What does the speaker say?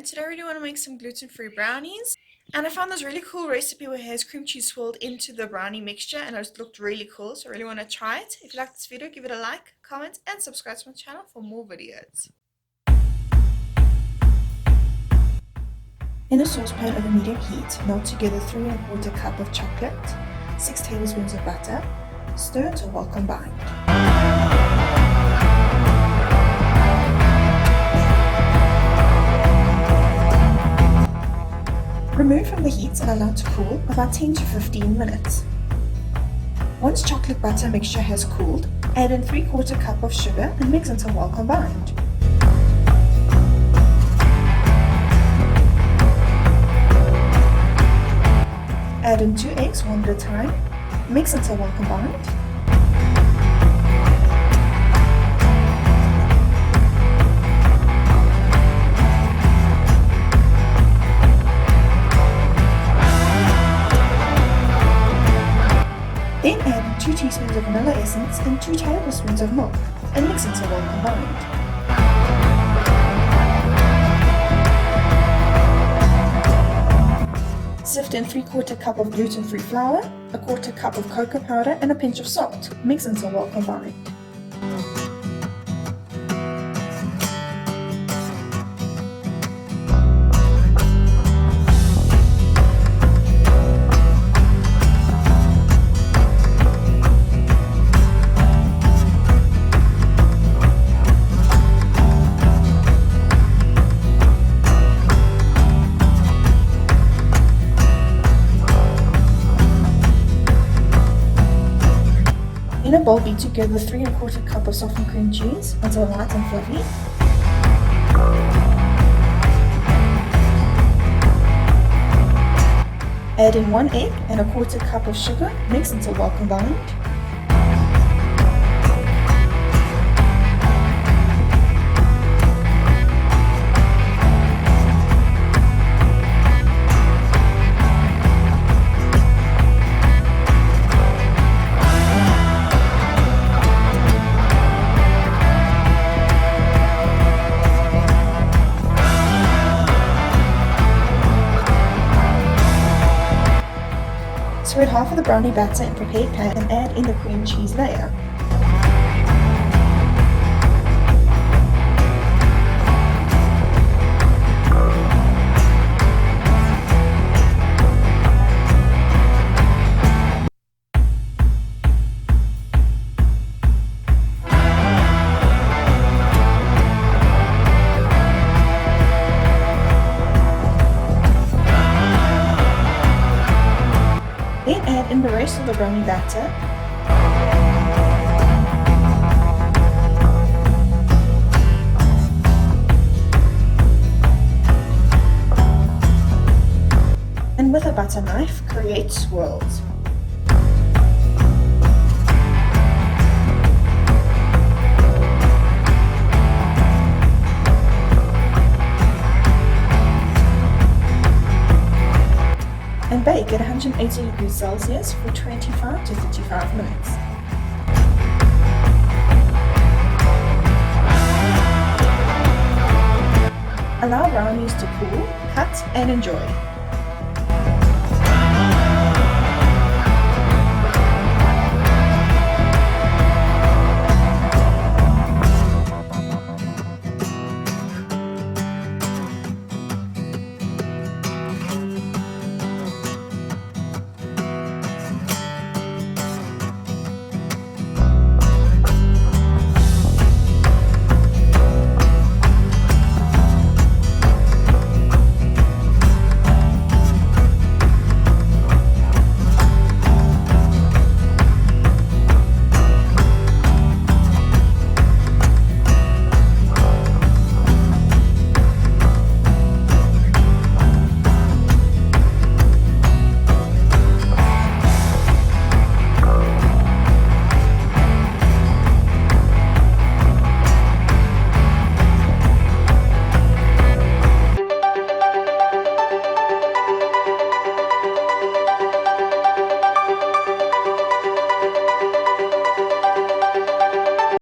today I really want to make some gluten-free brownies. And I found this really cool recipe where it has cream cheese swirled into the brownie mixture and it looked really cool, so I really want to try it. If you like this video, give it a like, comment and subscribe to my channel for more videos. In a saucepan over medium heat, melt together 3 1/4 cup of chocolate, 6 tablespoons of butter, stir until well combined. Remove from the heat and allow to cool about 10 to 15 minutes. Once chocolate butter mixture has cooled, add in 3/4 cup of sugar and mix until well combined. Add in 2 eggs one at a time, mix until well combined. Then add in 2 teaspoons of vanilla essence and 2 tablespoons of milk and mix until well combined. Sift in 3/4 cup of gluten-free flour, 1/4 cup of cocoa powder and a pinch of salt. Mix until well combined. In a bowl, beat together 3 1/4 cup of softened cream cheese until light and fluffy. Add in 1 egg and 1/4 cup of sugar, mix until well combined. Spread half of the brownie batter in prepared pan and add in the cream cheese layer. Then add in the rest of the brownie batter. And with a butter knife, create swirls. And bake at 180 degrees Celsius for 25 to 35 minutes. Allow brownies to cool, cut and enjoy.